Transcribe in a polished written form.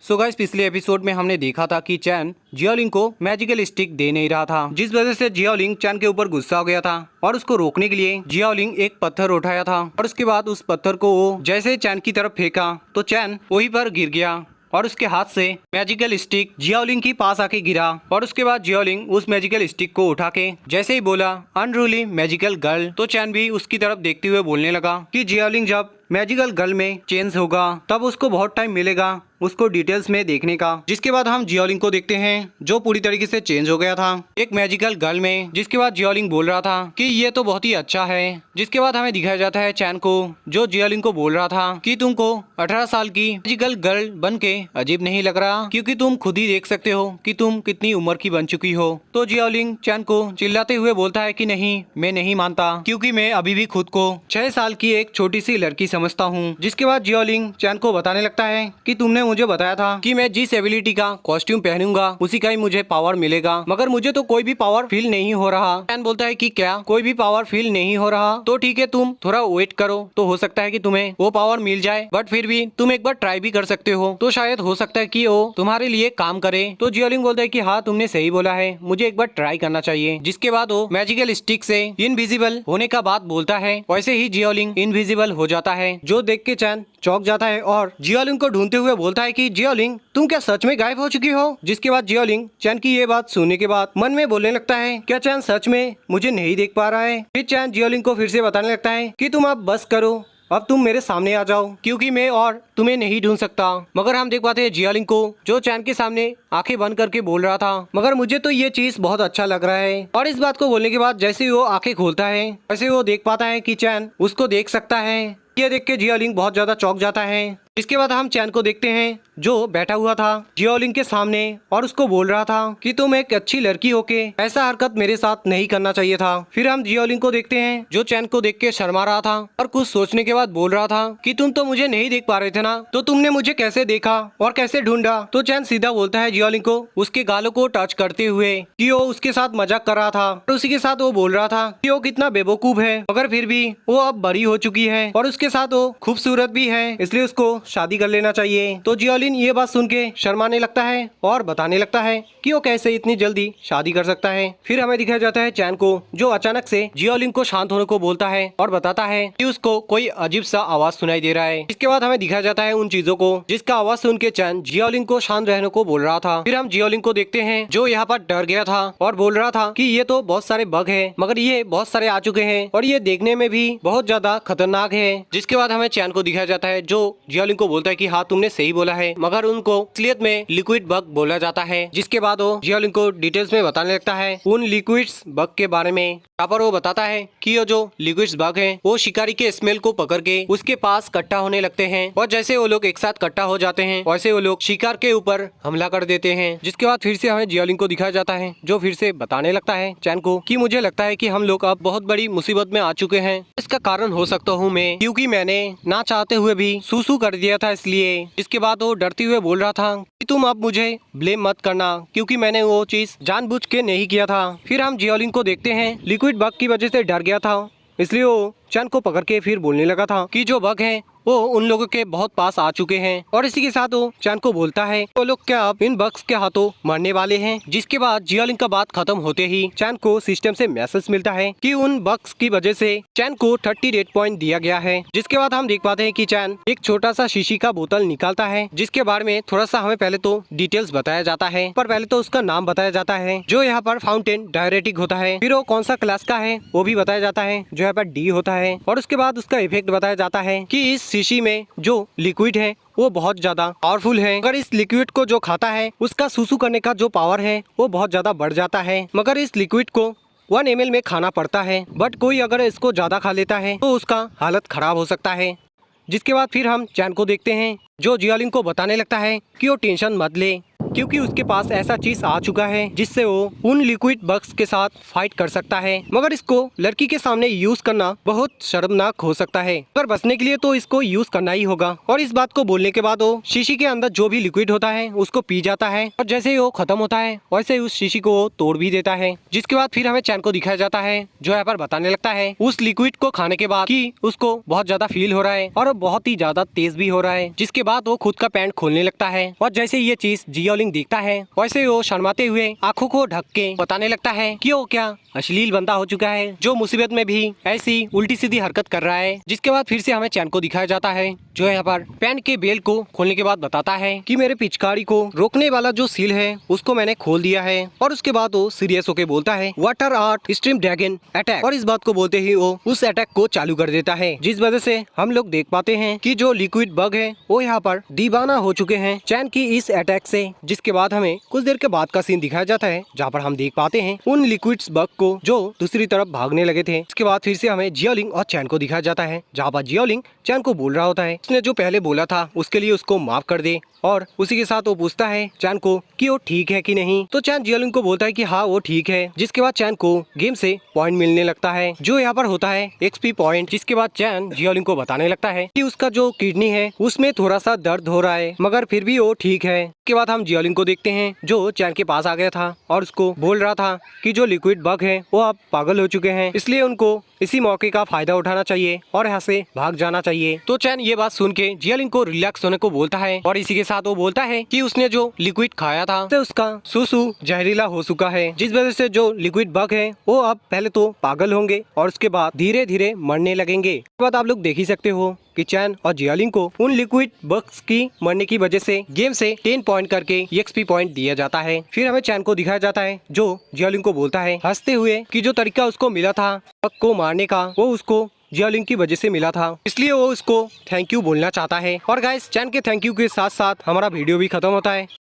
So guys, पिछले episode में हमने देखा था कि चैन जियाओलिंग को मैजिकल स्टिक दे नहीं रहा था, जिस वजह से जियाओलिंग चैन के ऊपर गुस्सा हो गया था और उसको रोकने के लिए जियाओलिंग एक पत्थर उठाया था और उसके बाद उस पत्थर को वो जैसे चैन की तरफ फेंका तो चैन वहीं पर गिर गया और उसके हाथ से मैजिकल स्टिक जियाओलिंग के पास आके गिरा और उसके बाद जियाओलिंग उस मैजिकल स्टिक को उठा के जैसे ही बोला अनरूली मैजिकल गर्ल, तो चैन भी उसकी तरफ देखते हुए बोलने लगा कि जियाओलिंग जब मैजिकल गर्ल में चेंज होगा तब उसको बहुत टाइम मिलेगा उसको डिटेल्स में देखने का। जिसके बाद हम जियाओलिंग को देखते हैं जो पूरी तरीके से चेंज हो गया था एक मैजिकल गर्ल में। जिसके बाद जियाओलिंग बोल रहा था कि ये तो बहुत ही अच्छा है। जिसके बाद हमें दिखाया जाता है चैन को जो जियाओलिंग को बोल रहा था कि तुमको 18 साल की मैजिकल गर्ल बन के अजीब नहीं लग रहा, क्योंकि तुम खुद ही देख सकते हो कि तुम कितनी उम्र की बन चुकी हो। तो जियाओलिंग चैन को चिल्लाते हुए बोलता है कि नहीं, मैं नहीं मानता, क्योंकि मैं अभी भी खुद को 6 साल की एक छोटी सी लड़की समझता हूँ। जिसके बाद जियाओलिंग चैन को बताने लगता है कि तुमने मुझे बताया था कि मैं जिस एबिलिटी का कॉस्ट्यूम पहनूंगा उसी का ही मुझे पावर मिलेगा, मगर मुझे तो कोई भी पावर फील नहीं हो रहा। चैन बोलता है कि क्या कोई भी पावर फील नहीं हो रहा? तो ठीक है, तुम थोड़ा वेट करो, तो हो सकता है कि तुम्हें वो पावर मिल जाए, बट फिर भी तुम एक बार ट्राई भी कर सकते हो, तो शायद हो सकता है कि वो तुम्हारे लिए काम करे। तो जियाओलिंग बोलता है कि हाँ, तुमने सही बोला है, मुझे एक बार ट्राई करना चाहिए। जिसके बाद वो मैजिकल स्टिक से इनविजिबल होने का बात बोलता है। वैसे ही जियाओलिंग इनविजिबल हो जाता है, जो देख के चैन चौंक जाता है और जियाओलिंग को ढूंढते हुए बोलता है कि जियाओलिंग, तुम क्या सच में गायब हो चुकी हो? जिसके बाद जियाओलिंग चैन की ये बात सुनने के बाद मन में बोलने लगता है, क्या चैन सच में मुझे नहीं देख पा रहा है? फिर चैन जियाओलिंग को फिर से बताने लगता है कि तुम अब बस करो, अब तुम मेरे सामने आ जाओ, क्योंकि मैं और तुम्हें नहीं ढूंढ सकता। मगर हम देख पाते हैं जियाओलिंग को जो चैन के सामने आंखें बंद करके बोल रहा था, मगर मुझे तो ये चीज बहुत अच्छा लग रहा है। और इस बात को बोलने के बाद जैसे ही वो आंखें खोलता है वैसे वो देख पाता है कि चैन उसको देख सकता है। ये देख के जियाओलिंग बहुत ज्यादा चौंक जाता है। इसके बाद हम चैन को देखते हैं जो बैठा हुआ था जियाओलिंग के सामने और उसको बोल रहा था कि तुम एक अच्छी लड़की होके ऐसा हरकत मेरे साथ नहीं करना चाहिए था। फिर हम जियाओलिंग को देखते हैं जो चैन को देख के शर्मा रहा था और कुछ सोचने के बाद बोल रहा था कि तुम तो मुझे नहीं देख पा रहे थे ना, तो तुमने मुझे कैसे देखा और कैसे ढूंढा? तो चैन सीधा बोलता है जियाओलिंग को उसके गालों को टच करते हुए कि वो उसके साथ मजाक कर रहा था और उसी के साथ वो बोल रहा था कि वो कितना बेवकूफ है, मगर फिर भी वो अब बड़ी हो चुकी है और उसके साथ वो खूबसूरत भी है, इसलिए उसको शादी कर लेना चाहिए। तो जियाओलिंग ये बात सुन के शर्माने लगता है और बताने लगता है कि वो कैसे इतनी जल्दी शादी कर सकता है। फिर हमें दिखाया जाता है चैन को जो अचानक से जियाओलिंग को शांत होने को बोलता है और बताता है कि उसको कोई अजीब सा आवाज सुनाई दे रहा है। इसके बाद हमें दिखाया जाता है उन चीजों को जिसका आवाज सुन के चैन जियाओलिंग को शांत रहने को बोल रहा था। फिर हम जियाओलिंग को देखते हैं जो यहाँ पर डर गया था और बोल रहा था कि ये तो बहुत सारे बग है, मगर ये बहुत सारे आ चुके हैं और ये देखने में भी बहुत ज्यादा खतरनाक है। जिसके बाद हमें चैन को दिखाया जाता है जो जियाओलिंग को बोलता है कि हाँ, तुमने सही बोला है, मगर उनको असलियत में लिक्विड बग बोला जाता है। जिसके बाद वो जियाओलिंग को डिटेल्स में बताने लगता है उन लिक्विड्स बग के बारे में। यहाँ पर वो बताता है कि ये जो लिक्विड्स बग है वो शिकारी के स्मेल को पकड़ के उसके पास इकट्ठा होने लगते हैं और जैसे वो लोग एक साथ इकट्ठा हो जाते हैं वैसे वो लोग शिकार के ऊपर हमला कर देते हैं। जिसके बाद फिर से हमें जियाओलिंग को दिखाया जाता है जो फिर से बताने लगता है चैन को कि मुझे लगता है कि हम लोग अब बहुत बड़ी मुसीबत में आ चुके हैं। इसका कारण हो सकता हूँ मैं, क्योंकि मैंने ना चाहते हुए भी सूसू कर दिया था इसलिए। इसके बाद वो डरते हुए बोल रहा था कि तुम अब मुझे ब्लेम मत करना, क्योंकि मैंने वो चीज जानबूझ के नहीं किया था। फिर हम जियाओलिंग को देखते हैं लिक्विड बग की वजह से डर गया था, इसलिए वो चैन को पकड़ के फिर बोलने लगा था कि जो बग हैं वो उन लोगों के बहुत पास आ चुके हैं और इसी के साथ वो चैन को बोलता है वो लोग क्या अब इन बग्स के हाथों मरने वाले हैं। जिसके बाद जियाओलिंग का बात खत्म होते ही चैन को सिस्टम से मैसेज मिलता है कि उन बग्स की वजह से चैन को 30 रेड पॉइंट दिया गया है। जिसके बाद हम देख पाते हैं कि चैन एक छोटा सा शीशी का बोतल निकालता है जिसके बारे में थोड़ा सा हमें पहले तो डिटेल्स बताया जाता है, पर पहले तो उसका नाम बताया जाता है जो यहाँ पर फाउंटेन डायरेटिक होता है। फिर वो कौन सा क्लास का है वो भी बताया जाता है जो यहाँ पर डी होता है और उसके बाद उसका इफेक्ट बताया जाता है कि इस शीशी में जो लिक्विड है वो बहुत ज्यादा पावरफुल है। अगर इस लिक्विड को जो खाता है उसका सूसू करने का जो पावर है वो बहुत ज्यादा बढ़ जाता है, मगर इस लिक्विड को 1 ml में खाना पड़ता है, बट कोई अगर इसको ज्यादा खा लेता है तो उसका हालत खराब हो सकता है। जिसके बाद फिर हम चैन को देखते हैं जो जियाओलिंग को बताने लगता है कि वो टेंशन मत ले, क्योंकि उसके पास ऐसा चीज आ चुका है जिससे वो उन लिक्विड बग्स के साथ फाइट कर सकता है। मगर इसको लड़की के सामने यूज करना बहुत शर्मनाक हो सकता है, पर बचने के लिए तो इसको यूज करना ही होगा। और इस बात को बोलने के बाद वो शीशी के अंदर जो भी लिक्विड होता है उसको पी जाता है और जैसे ही वो खत्म होता है वैसे ही उस शीशी को तोड़ भी देता है। जिसके बाद फिर हमें चैन को दिखाया जाता है जो यहाँ पर बताने लगता है उस लिक्विड को खाने के बाद कि उसको बहुत ज्यादा फील हो रहा है और बहुत ही ज्यादा तेज भी हो रहा है। जिसके बाद वो खुद का पैंट खोलने लगता है और जैसे ये चीज जियोलिंग देखता है वैसे वो शर्माते हुए आंखों को ढक के बताने लगता है कि वो क्या अश्लील बंदा हो चुका है जो मुसीबत में भी ऐसी उल्टी सीधी हरकत कर रहा है। जिसके बाद फिर से हमें चैन को दिखाया जाता है जो यहाँ पर पैंट के बेल्ट को खोलने के बाद बताता है कि मेरे पिचकारी को रोकने वाला जो सील है उसको मैंने खोल दिया है। और उसके बाद वो सीरियस होके बोलता है water art stream dragon attack. और इस बात को बोलते ही वो उस अटैक को चालू कर देता है, जिस वजह से हम लोग देख पाते हैं कि जो लिक्विड बग है वो यहाँ पर दीवाना हो चुके हैं चैन की इस अटैक से। जिसके बाद हमें कुछ देर के बाद का सीन दिखाया जाता है जहाँ पर हम देख पाते हैं उन लिक्विड्स बग को जो दूसरी तरफ भागने लगे थे। इसके बाद फिर से हमें जियोलिंग और चैन को दिखाया जाता है जहाँ पर जियोलिंग चैन को बोल रहा होता है उसने जो पहले बोला था उसके लिए उसको माफ कर दे। और उसी के साथ वो पूछता है चैन को कि वो ठीक है कि नहीं। तो चैन जियोलिंग को बोलता है कि हाँ वो ठीक है। जिसके बाद चैन को गेम से पॉइंट मिलने लगता है जो यहाँ पर होता है एक्सपी पॉइंट। जिसके बाद चैन जियोलिंग को बताने लगता है कि उसका जो किडनी है उसमें थोड़ा सा दर्द हो रहा है मगर फिर भी वो ठीक है। इसके बाद हम जियोलिंग को देखते हैं जो चैन के पास आ गया था और उसको बोल रहा था कि जो लिक्विड बग है वो अब पागल हो चुके हैं, इसलिए उनको इसी मौके का फायदा उठाना चाहिए और यहाँ से भाग जाना चाहिए। तो चैन ये बात सुन के जियोलिंग को रिलैक्स होने को बोलता है और इसी के साथ वो बोलता है कि उसने जो लिक्विड खाया था तो उसका सुसु जहरीला हो चुका है, जिस वजह से जो लिक्विड बग है वो अब पहले तो पागल होंगे और उसके बाद धीरे धीरे मरने लगेंगे। इसके बाद आप लोग देख ही सकते हो कि चैन और जियोलिंग को उन लिक्विड बग्स की मरने की वजह से गेम से 10 पॉइंट करके एक्सपी पॉइंट दिया जाता है। फिर हमें चैन को दिखाया जाता है जो जियोलिंग को बोलता है हंसते हुए कि जो तरीका उसको मिला था बग को मारने का वो उसको जियोलिंग की वजह से मिला था, इसलिए वो उसको थैंक यू बोलना चाहता है। और गाइस चैन के थैंक यू के साथ साथ हमारा वीडियो भी खत्म होता है।